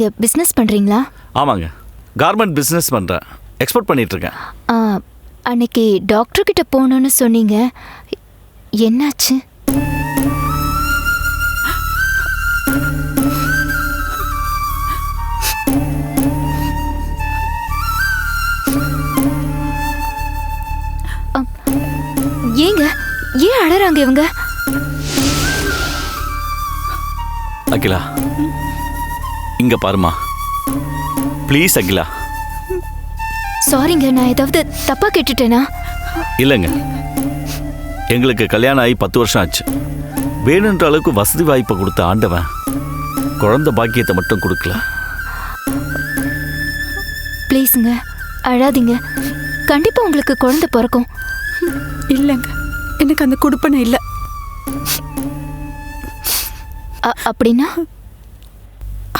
நீங்க பிசினஸ் பண்றீங்களா? ஆமாங்க, கார்மெண்ட் பிஸ்னஸ் பண்ணுறேன், எக்ஸ்போர்ட் பண்ணிட்டு இருக்கேன். அன்னைக்கு டாக்டர் கிட்ட போகணும்னு சொன்னீங்க, என்னாச்சு? ஏங்க ஏன் அழறாங்க இவங்க? அகிலா, இங்க பாருமா ப்ளீஸ். அகிலா, சாரிங்க, நான் ஏதாவது தப்பா கேட்டுட்டேனா? இல்லைங்க, எங்களுக்கு கல்யாணம் ஆகி 10 வருஷம் ஆச்சு. வேணுன்ற அளவுக்கு வசதி வாய்ப்பை கொடுத்த ஆண்டவன் குழந்தை பாக்கியத்தை மட்டும் கொடுக்கல. ப்ளீஸுங்க, அழாதீங்க. கண்டிப்பா உங்களுக்கு குழந்தை பிறக்கும். இல்லைங்க, எனக்கு அந்த கொடுப்பனை இல்லை. அப்படின்னா?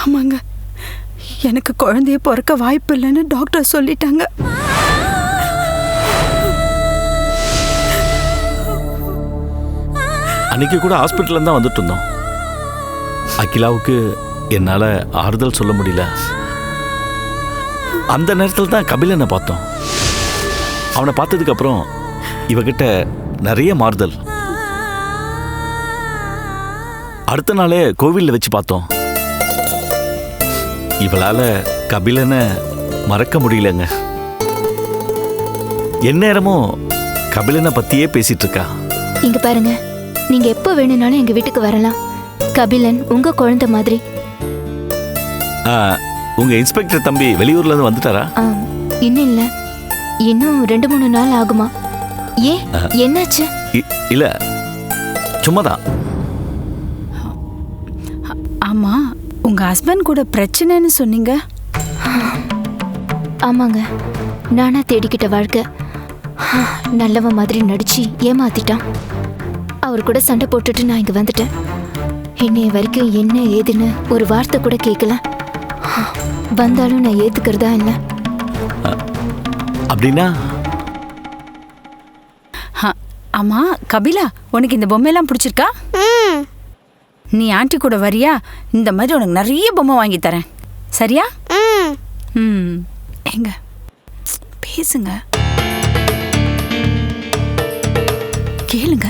ஆமாங்க, எனக்கு குழந்தைய பிறக்க வாய்ப்பு இல்லைன்னு டாக்டர் சொல்லிட்டாங்க. அன்னைக்கு கூட ஹாஸ்பிட்டல்ல தான் வந்துட்டு இருந்தோம். அகிலாவுக்கு என்னால் ஆறுதல் சொல்ல முடியல. அந்த நேரத்தில் தான் கபிலனை பார்த்தோம். அவனை பார்த்ததுக்கு அப்புறம் இவகிட்ட நிறைய மாறுதல். அடுத்த நாளே கோவிலில் வச்சு பார்த்தோம். இவளால் கபிலனை மறக்க முடியலங்க. எந்நேரமும் கபிலனை பற்றியே பேசிட்டு இருக்கா. இங்க பாருங்க, நீங்க எப்போ வேணும்னாலும் எங்க வீட்டுக்கு வரலாம். கபிலன் உங்க குழந்தை மாதிரி. உங்க இன்ஸ்பெக்டர் தம்பி வெளியூர்ல இருந்து வந்துட்டாரா? இன்னும் இல்ல, இன்னும் 2-3 நாள் ஆகுமா? ஏன், என்னாச்சு? இல்ல, சும்மாதான். ஆமா, உங்க ஹஸ்பண்ட் கூட பிரச்சனைன்னு சொன்னீங்க. ஆமாங்க, நானா தேடிக்கிட்ட வாழ்க்கை நல்லவ மாதிரி நடிச்சு ஏமாத்திட்டான். அவர் கூட சண்டை போட்டுட்டு நான் இங்க வந்துட்டேன். என்னைய வரைக்கும் என்ன ஏதுன்னு ஒரு வார்த்தை கூட கேட்கல. வந்தாலும் நான் ஏத்துக்கிறதா இல்லை. அப்படின்னா? ஆமா கபிலா, உனக்கு இந்த பொம்மையெல்லாம் பிடிச்சிருக்கா? நீ ஆண்டி கூட வரியா? இந்த மாதிரி உனக்கு நிறைய பொம்மை வாங்கி தரேன், சரியா? எங்க பேசுங்க, கேளுங்க.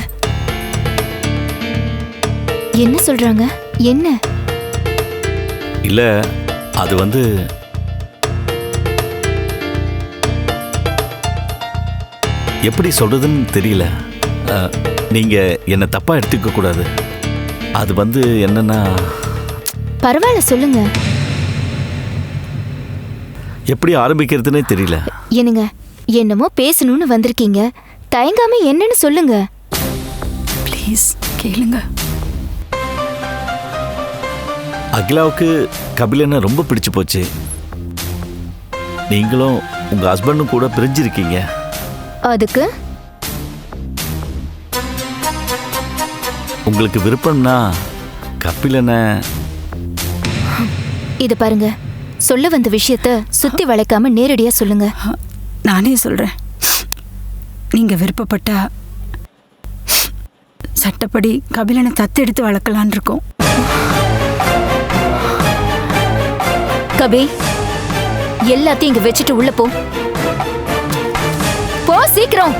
என்ன சொல்றாங்க? என்ன? இல்ல, அது வந்து எப்படி சொல்றதுன்னு தெரியல. நீங்க என்ன தப்பா எடுத்துக்க கூடாது. அது வந்து என்னன்னா... பரவாயில்ல, சொல்லுங்க. எப்படி ஆரம்பிக்கிறதுனே தெரியல. என்னங்க, என்னமோ பேசணும்னு வந்திருக்கீங்க, தயங்காம என்னன்னு சொல்லுங்க. ப்ளீஸ் கேளுங்க. அகிலாவுக்கு கபிலனை ரொம்ப பிடிச்சு போச்சு. நீங்களும் உங்க ஹஸ்பண்டும் கூட பிரிஞ்சிருக்கீங்க. அதுக்கு உங்களுக்கு விருப்பம்னா கபிலனை... இது பாருங்க, சொல்ல வந்த விஷயத்த சுத்தி வளைக்காம நேரடியா சொல்லுங்க. நானே சொல்றேன். நீங்க விருப்பப்பட்டா சட்டப்படி கபிலனை தத்தெடுத்து வளர்க்கலான் இருக்கோம். கபி, எல்லாத்தையும் இங்க வச்சுட்டு உள்ள போ. போ சீக்கிரம்.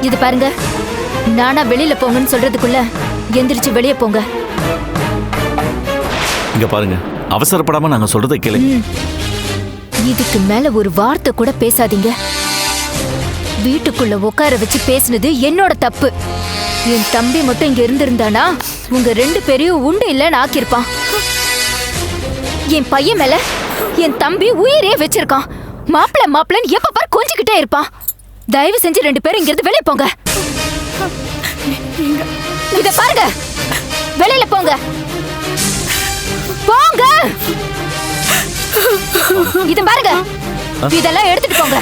இது பாருங்க, நானா வெளியில போங்கன்னு சொல்றதுக்குள்ள எந்திரிச்சு வெளியே போங்க. இங்க பாருங்க, அவசரப்படாம நாங்க சொல்றதை கேளுங்க. இதுக்கு மேல ஒரு வார்த்தை கூட பேசாதீங்க. வீட்டுக்குள்ள உட்கார வச்சு பேசினது என்னோட தப்பு. என் தம்பி மட்டும் இங்க இருந்திருந்தானா உங்க 2 பேரையும் உண்டு இல்லைன்னு ஆக்கியிருப்பான். என் பையன் மேல என் தம்பி உயிரே வச்சிருக்கான். மாப்பிள்ளன்னு எப்ப பார் கொஞ்சிக்கிட்டே இருப்பான். தயவு செஞ்சு 2 பேரும் இங்கிருந்து வெளியே போங்க. இத பாருங்க, வெளியில போங்க, போங்க. இது பாருங்க, இதெல்லாம் எடுத்துட்டு போங்க.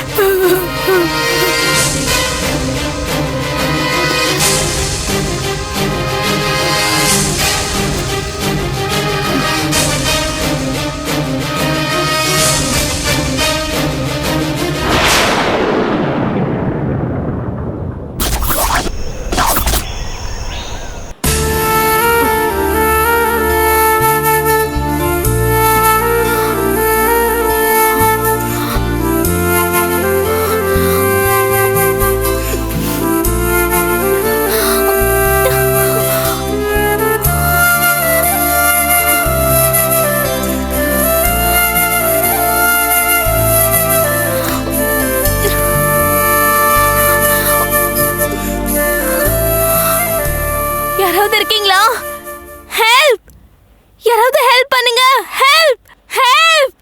யாராவது ஹெல்ப் பண்ணுங்க, ஹெல்ப் ஹெல்ப்.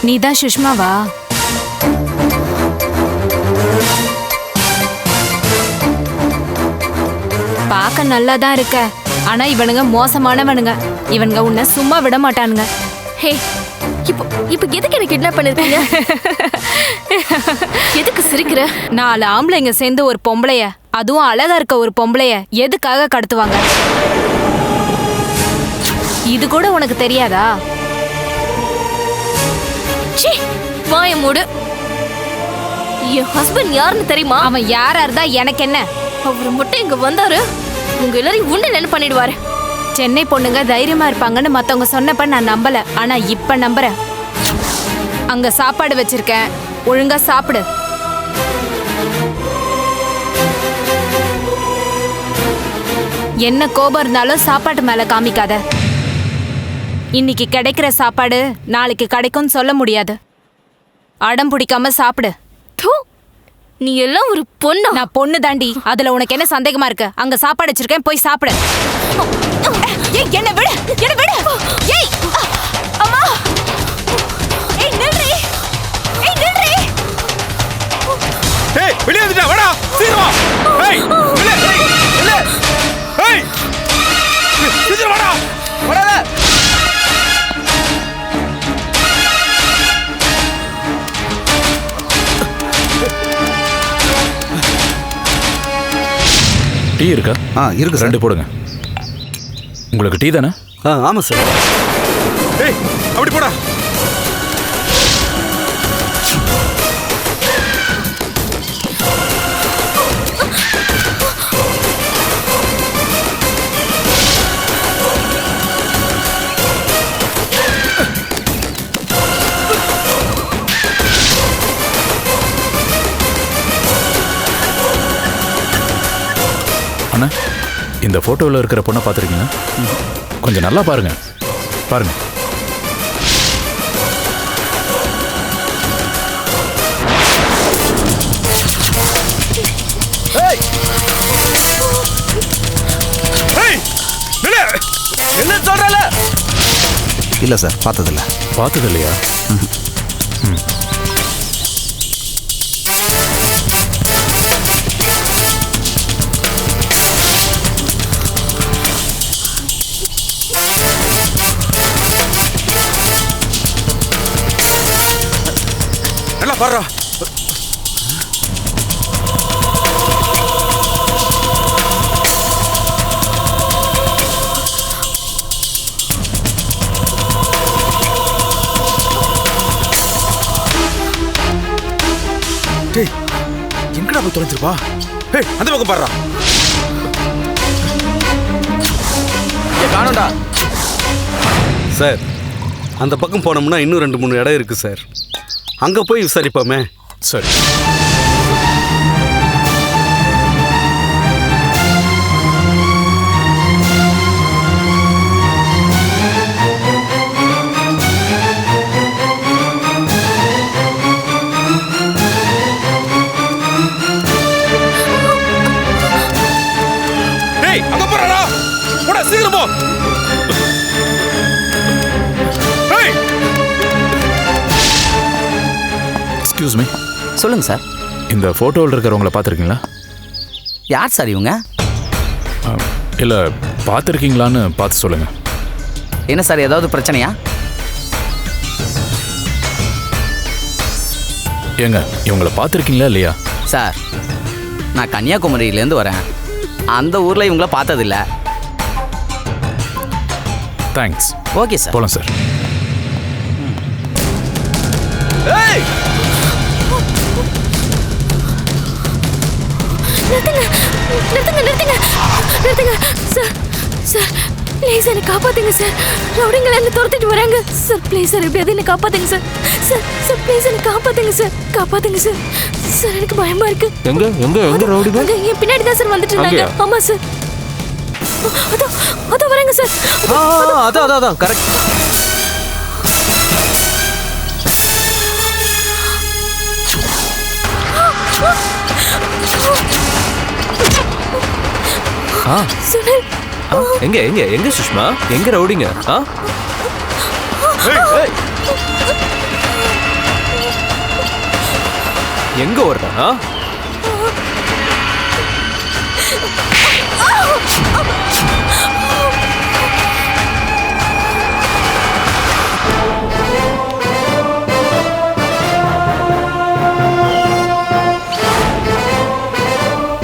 நீதான் சுஷ்மாவா? பார்க்க நல்லா தான் இருக்க, ஆனா இவனுங்க மோசமானவனுங்க. இவனுங்க உன்னை சும்மா விட மாட்டானுங்க. ஹே, இப்போ இப்போ எதுக்கு என்ன கிட்னாப் பண்ணிருக்கீங்க? எதுக்கு சிரிக்கிற? 4 ஆம்பளைங்க சேர்ந்து ஒரு பொம்பளைய, அதுவும் அழகா இருக்க ஒரு பொம்பளைய எதுக்காக கடத்துவாங்க? இது கூட உனக்கு தெரியாதா? சீ, வாய மூடு. என் ஹஸ்பண்ட் யாருன்னு தெரியுமா? அவன் யாரா இருந்தா எனக்கு என்ன? அவர் மட்டும் இங்க வந்தாரு, உங்க எல்லாரையும் உன்ன என்ன பண்ணிடுவாரு. சென்னை பொண்ணுங்க தைரியமா இருப்பாங்கன்னு மத்தவங்க சொன்னப்ப நான் நம்பல, ஆனா இப்ப நம்புறேன். அங்க சாப்பாடு வச்சிருக்கேன், ஒழுங்கா சாப்பிடு. என்ன கோபம் இருந்தாலும் சாப்பாட்டு மேல காமிக்காத. இன்னைக்கு கிடைக்கிற சாப்பாடு நாளைக்கு கிடைக்கும்னு சொல்ல முடியாது. அடம் பிடிக்காம சாப்பிடு. தூ, நீ எல்லாம் ஒரு பொண்ணா? நான் பொண்ணு தாண்டி, அதுல உனக்கு என்ன சந்தேகமா இருக்கு? அங்க சாப்பாடு வச்சிருக்கேன், போய் சாப்பிடு. ஏய், என்ன விடு, என்ன விடு. ஏய், அம்மா. ஏய், நில்றி. ஏய், நில்றி. ஏய், வெளிய வந்துடா, வாடா, சீக்கிரம் வா. ஏய், வெளிய, வெளிய. ஏய், சீக்கிரம் வாடா, வாடா. டீ இருக்கா? இருக்கு சார். 2 போடுங்க. உங்களுக்கு டீ தானே? ஆமாம் சார். ஏய், அப்படி போடா. அண்ணா, இந்த ஃபோட்டோவில் இருக்கிற பொண்ணை பார்த்துருக்கீங்களா? கொஞ்சம் நல்லா பாருங்க, பாருங்க. ஏய், ஏய், வெளிய. என்ன சொல்றல? இல்லை சார், பார்த்ததில்ல. பார்த்தது இல்லையா? நல்லா பாருடா. டேய், எங்கடா போய் தொலைஞ்சிருப்பா? ஏய், அந்த பக்கம் பாருடா. ஏய், காணோம்டா. சார், அந்த பக்கம் போனோம்னா இன்னும் 2-3 இடம் இருக்குது சார். அங்கே போய் விசாரிப்போமே. சரி. டேய், அங்க போறடா. போடா, சீக்கிரம் போ. ஏய், எக்ஸ்கியூஸ் மீ. சொல்லுங்க சார். இந்த ஃபோட்டோவில் இருக்கிறவங்கள பார்த்துருக்கீங்களா? யார் சார் இவங்க? இல்லை, பார்த்துருக்கீங்களான்னு பார்த்து சொல்லுங்கள். என்ன சார் ஏதாவது பிரச்சனையா? ஏங்க இவங்கள பார்த்துருக்கீங்களா இல்லையா? சார் நான் கன்னியாகுமரியிலேருந்து வரேன். அந்த ஊரில் இவங்கள பார்த்ததில்ல. தேங்க்ஸ். Okay sir. போகலாம் சார். நிறுத்துங்க சார். சார் ப்ளீஸ் என்னை காப்பாத்துங்க சார். ரவுடிங்களை என்ன துரத்திட்டு வராங்க சார். ப்ளீஸ் சார் எப்படியாவது என்னை காப்பாத்துங்க சார். சார் ப்ளீஸ் என்னை காப்பாத்துங்க சார். காப்பாத்துங்க சார். சார் எனக்கு பயமா இருக்கு. எங்க எங்க எங்க ரவுடிங்க? என் பின்னாடி தான் சார் வந்துட்டு இருந்தாங்க. ஆமா சார். அதோ வராங்க சார். அதான் கரெக்ட். சுனில். எங்க எங்க எங்க சுஷ்மா? எங்க ரவுடிங்க? எங்க ஓடுறா?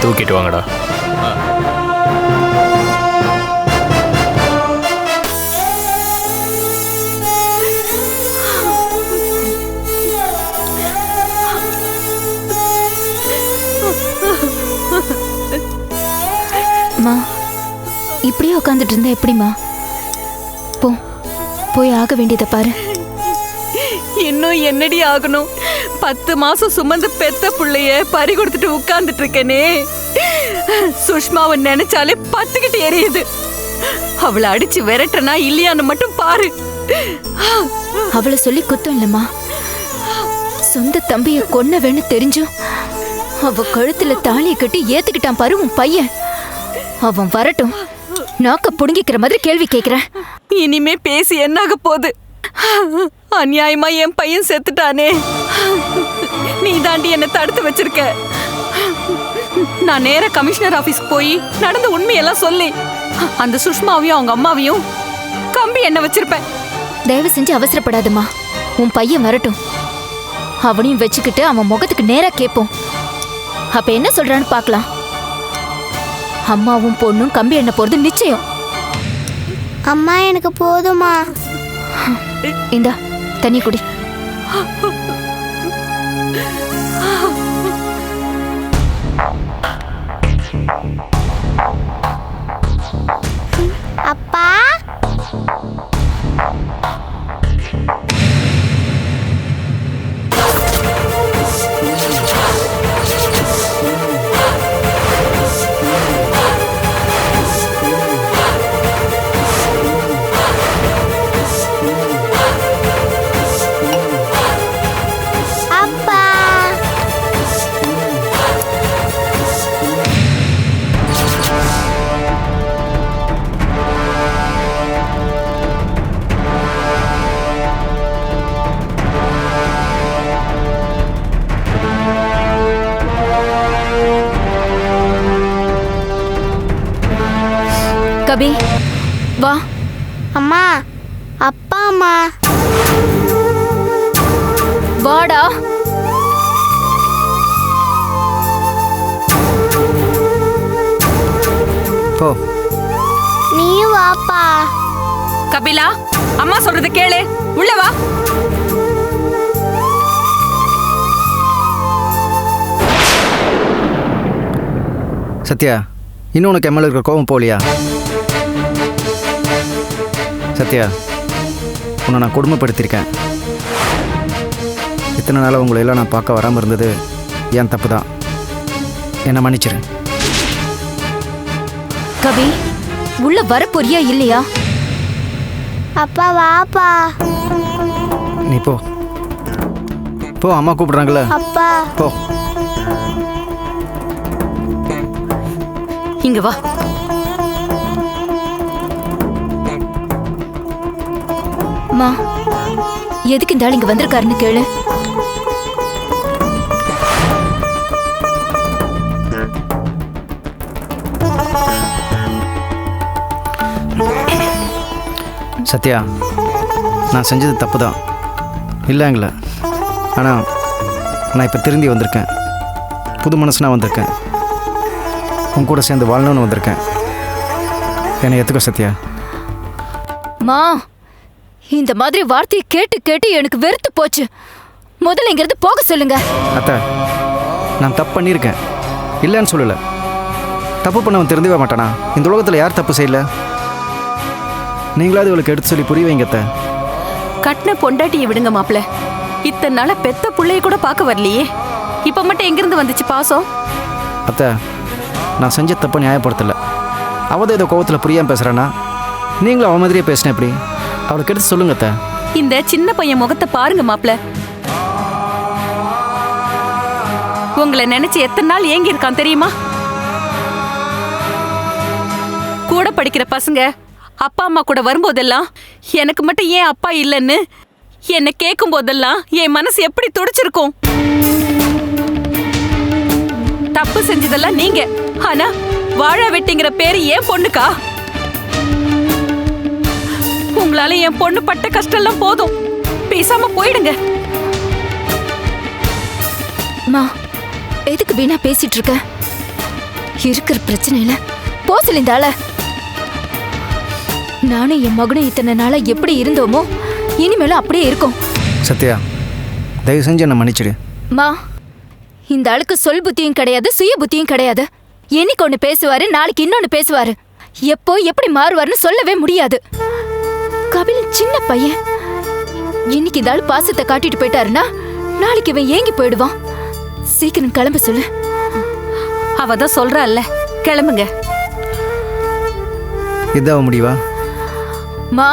தூக்கிட்டு வாங்கடா. மா இப்படியே உட்காந்துட்டு இருந்தா எப்படிமா? போய் ஆக வேண்டியதை பாரு. இன்னும் என்னடி ஆகணும்? 10 மாசம் சுமந்து பெத்த புள்ளைய பறி கொடுத்துட்டு உட்கார்ந்துட்டு இருக்கேனே. சுஷ்மாவை நினைச்சாலே பத்துக்கிட்டு எரியுது. அவளை அடிச்சு விரட்டனா இல்லையான்னு மட்டும் பாரு. அவளை சொல்லி குத்தம் இல்லம்மா. சொந்த தம்பிய கொன்னவேன்னு தெரிஞ்சும் அவ கழுத்துல தாலியை கட்டி ஏத்துக்கிட்டான் பாரு உன் பையன். அவன் வரட்டும், நாக்க புடுங்கிக்கிற மாதிரி கேள்வி கேட்கிறேன். இனிமே பேசி என்னாக போகுது? அநியாயமா என் பையன் செத்துட்டானே. நீ தாண்டி என்ன தடுத்து வச்சிருக்க. நான் நேரா கமிஷனர் ஆபீஸ்க்கு போய் நடந்த உண்மையெல்லாம் சொல்லி அந்த சுஷ்மாவையும் அவங்க அம்மாவையும் கம்பி என்ன வச்சிருப்பேன். தயவு செஞ்சு அவசரப்படாதம்மா. உன் பையன் வரட்டும், அவனையும் வச்சுக்கிட்டு அவன் முகத்துக்கு நேரா கேட்போம். அப்ப என்ன சொல்றான்னு பார்க்கலாம். அம்மாவும் பொண்ணும் கம்பி எண்ண போறது நிச்சயம். அம்மா எனக்கு போதுமா? இந்தா தண்ணி குடி. அப்பா கபி வா. அம்மா, அப்பா அம்மா வாடா. போ. நீ வாப்பா. கபிலா, அம்மா சொல்றது கேளு. உள்ள வா. சத்யா, இன்னும் உனக்கு எம்எல்ஏ இருக்கிற கோபம் போலியா? சத்யா, உன்னை நான் கொடுமைப்படுத்தியிருக்கேன். இத்தனை நாளாக உங்களை எல்லாம் நான் பார்க்க வராமல் இருந்தது என் தப்பு தான். என்னை மன்னிச்சிரு. கபி, உள்ள வரப்போறியா இல்லையா? அப்பா வாப்பா. நீ போ போ, அம்மா கூப்பிடுறாங்களே. அப்பா போ. இங்க வா. மா, எதுக்கு இந்த ஆள் இங்க வந்திருக்காருன்னு கேளு. சத்யா, நான் செஞ்சது தப்பு தான் இல்லைங்கள. ஆனால் நான் இப்போ திருந்தி வந்திருக்கேன். புது மனசுனா வந்திருக்கேன். உன் கூட சேர்ந்து வாழணும்னு வந்திருக்கேன். என்னை ஏற்றுக்கோ சத்யா. மா, இந்த மாதிரி வார்த்தையை கேட்டு கேட்டு எனக்கு வெறுத்து போச்சு. முதல்ல இங்கிருந்து போக சொல்லுங்க. அத்தை, நான் தப்பு பண்ணியிருக்கேன், இல்லைன்னு சொல்லலை. தப்பு பண்ணவன் திருந்தவே மாட்டானா? இந்த உலகத்தில் யார் தப்பு செய்யல? நீங்களாவது இவளுக்கு எடுத்து சொல்லி புரிய வைங்க அத்தை. கட்டின பொண்டாட்டியை விடுங்க மாப்பிள்ள. இத்தனை நாள பெத்த புள்ளைய கூட பார்க்க வரலையே, இப்ப மட்டும் எங்கிருந்து வந்துச்சு பாசம்? அத்தை, நான் செஞ்ச தப்பை நியாயப்படுத்தலை. அவதான் ஏதோ கோவத்தில் புரியாமல் பேசுகிறானா? நீங்களும் அவன் மாதிரியே பேசினேன். எப்படி அவளுக்கு எடுத்து சொல்லுங்க அத்தை. இந்த சின்ன பையன் முகத்தை பாருங்க மாப்பிள்ள. உங்களை நினைச்சு எத்தனை நாள் ஏங்கி இருக்கான் தெரியுமா? கூட படிக்கிற பசங்க அப்பா அம்மா கூட வரும்போதெல்லாம் எனக்கு மட்டும் ஏன் அப்பா இல்லைன்னு என்ன கேட்கும் போதெல்லாம் என் மனசு எப்படி துடிச்சிருக்கும். தப்பு செஞ்சதெல்லாம் நீங்க, ஆனா வாழ வெட்டிங்கிற பேரு ஏன் பொண்ணுக்கா? உங்களால என் பொண்ணு பட்ட கஷ்டம் எல்லாம் போதும், பேசாம போயிடுங்க. மா, எதுக்கு வீணா பேசிட்டு இருக்க? இருக்கிற பிரச்சனையில போசல் இந்த ஆள. நானும் என் மகனும் இத்தனை நாளா எப்படி இருந்தோமோ இனிமேலும் அப்படியே இருக்கும். சத்யா, தயவு செஞ்சு என்னை மன்னிச்சிடு. மா, இந்த ஆளுக்கு சொல் புத்தியும் கிடையாது, சுய புத்தியும் கிடையாது. என்னைக்கு ஒன்று பேசுவாரு, நாளைக்கு இன்னொன்னு பேசுவாரு. எப்போ எப்படி மாறுவாருன்னு சொல்லவே முடியாது. கபில் சின்ன பையன். இன்னைக்கு இந்த ஆளு பாசத்தை காட்டிட்டு போயிட்டாருன்னா நாளைக்கு இவன் ஏங்கி போயிடுவான். சீக்கிரம் கிளம்ப சொல்லு. அவதான் சொல்றாள்ல, கிளம்புங்க. இதான் முடிவா? மா,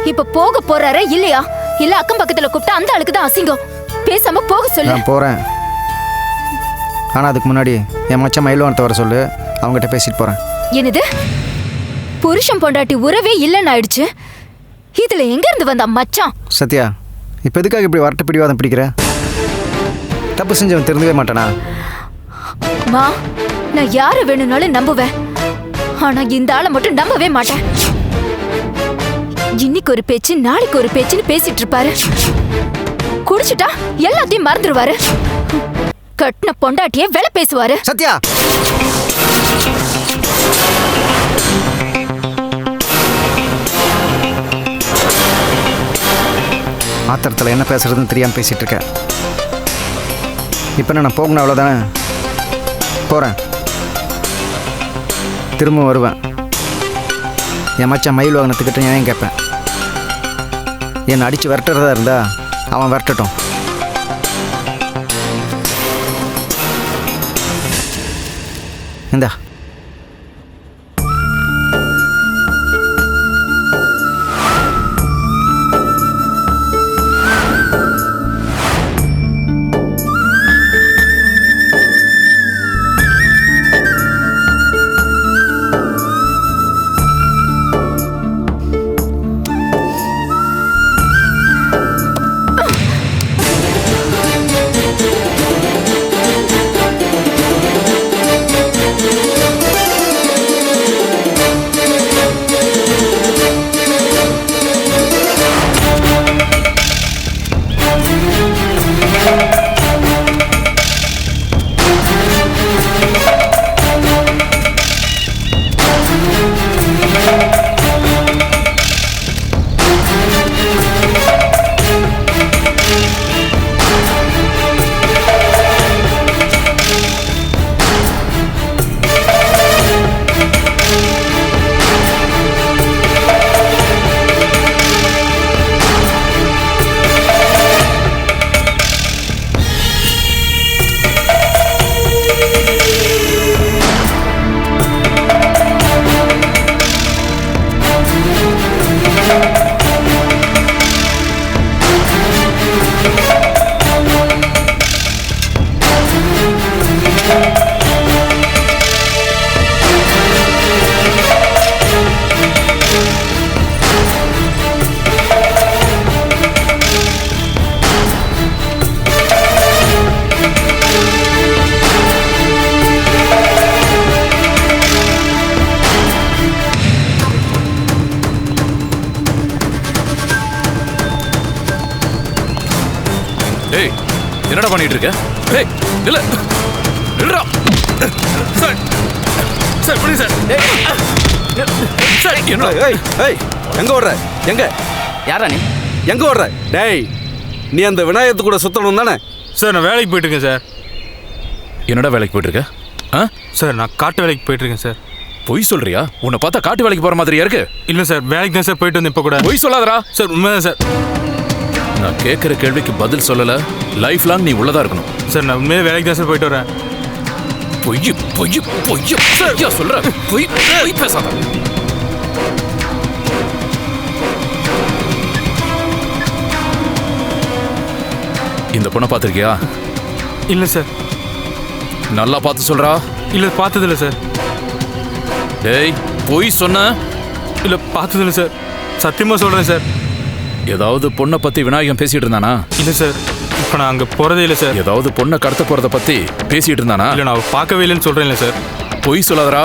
இப்ப போக போறாரா இல்லையா? இல்ல அக்கம் பக்கத்துல கூப்பிட்டா அந்த ஆளுக்கு தான் அசிங்கம். பேசாம போக சொல்லு. நான் போறேன். ஆனா அதுக்கு முன்னாடி என் மச்சான் மயில்வானத்தை வர சொல்லு, அவங்ககிட்ட பேசிட்டு போறேன். என்னது? புருஷன் பொண்டாட்டி உறவே இல்லைன்னு ஆயிடுச்சு. இதுல எங்க இருந்து வந்த மச்சான்? சத்யா, இப்ப எதுக்காக இப்படி வரட்டு பிடிவாதம் பிடிக்கிற? தப்பு செஞ்சவன் திருந்தவே மாட்டானா? மா, நான் யாரை வேணும்னாலும் நம்புவேன். ஆனா இந்த ஆளை மட்டும் நம்பவே மாட்டேன். இன்னைக்கு ஒரு பேச்சு நாளைக்கு ஒரு பேச்சுன்னு பேசிட்டு இருப்பாரு. குடிச்சிட்டா எல்லாத்தையும் மறந்துடுவாரு. கட்டின பொண்டாட்டியே வேலை பேசுவாரு. சத்யா, ஆத்திரத்தில் என்ன பேசுறதுன்னு தெரியாமல் பேசிட்டு இருக்கேன். இப்போ நான் போகணும், அவ்வளோதானே? போகிறேன், திரும்ப வருவேன். என் மச்சான் மயில் வாகனத்துக்கிட்ட நியாயம் கேட்பேன். என்னை அடித்து விரட்டுறதா இருந்தா அவன் விரட்டட்டும். இந்தா. ஏய் என்னடா பண்ணிட்டு இருக்க? ஏய் இல்ல இல்லடா. Sir sir please sir. Sir என்ன? ஏய் ஏய் எங்க ஓடுற? எங்க யாரா நீ? எங்க ஓடுற? டேய் நீ அந்த விநாயகத்து கூட சுத்தணும் தானே? சார் நான் வேலைக்கு போயிட்டு இருக்கேன் சார். என்னடா வேலைக்கு போயிட்டு இருக்க? ஆ? சார் நான் காட்டு வேலைக்கு போயிட்டு இருக்கேன் சார். பொய் சொல்றியா? உன்னை பார்த்தா காட்டு வேலைக்கு போற மாதிரியா இருக்கு. இல்லை சார் வேலைக்கு தான் சார் போயிட்டு வந்தேன் இப்போ கூட. பொய் சொல்லாதடா. சார் உண்மைதான் சார். நான் கேட்குற கேள்விக்கு பதில் சொல்லல. லைஃப் லாங் நீ உள்ளதா இருக்கணும். சார் நான் உண்மையாக வேலைக்கு தான் சார் போயிட்டு வரேன். பொய் பொய் பொய் சரியா சொல்ற. பொய் பொய் பேசாத. இந்த பொண்ணை பார்த்திருக்கியா? இல்லை சார். நல்லா பார்த்து சொல்றா. இல்லை பார்த்ததில்ல சார். டேய் பொய் சொன்ன. இல்லை பார்த்ததில்ல சார். சத்தியமாக சொல்கிறேன் சார். ஏதாவது பொண்ணை பத்தி விநாயகம் பேசிட்டு இருந்தானா? இல்லை சார். இப்போ நான் அங்கே போகிறதே இல்லை சார். ஏதாவது பொண்ணை கடத்த போறத பத்தி பேசிட்டு இருந்தானா? இல்லை நான் பார்க்கவே இல்லைன்னு சொல்கிறேன். இல்லை சார். பொய் சொல்லாதடா.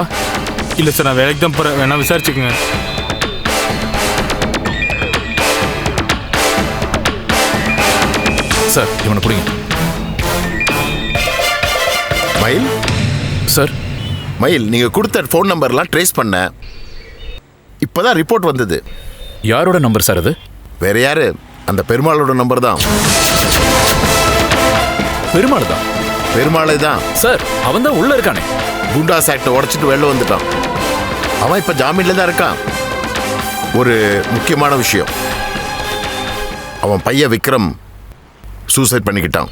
இல்லை சார் நான் வேலைக்கு தான் போகிறேன். வேணா விசாரிச்சுக்கோங்க. சார் இவனை பிடிங்க. மயில் சார் மயில் நீங்க கொடுத்த ஃபோன் நம்பர்லாம் ட்ரேஸ் பண்ண. இப்பதான் ரிப்போர்ட் வந்தது. யாரோட நம்பர் சார் அது? வேற யாரு? அந்த பெருமாளோட நம்பர் தான். பெருமாள் தான். பெருமாளை தான் சார். அவன் தான் உள்ள இருக்கானே. குண்டாஸ் ஆக்டை உடைச்சிட்டு வெளில வந்துட்டான். அவன் இப்ப ஜாமீன்ல தான் இருக்கான். ஒரு முக்கியமான விஷயம், அவன் பையன் விக்ரம் சூசைட் பண்ணிக்கிட்டான்.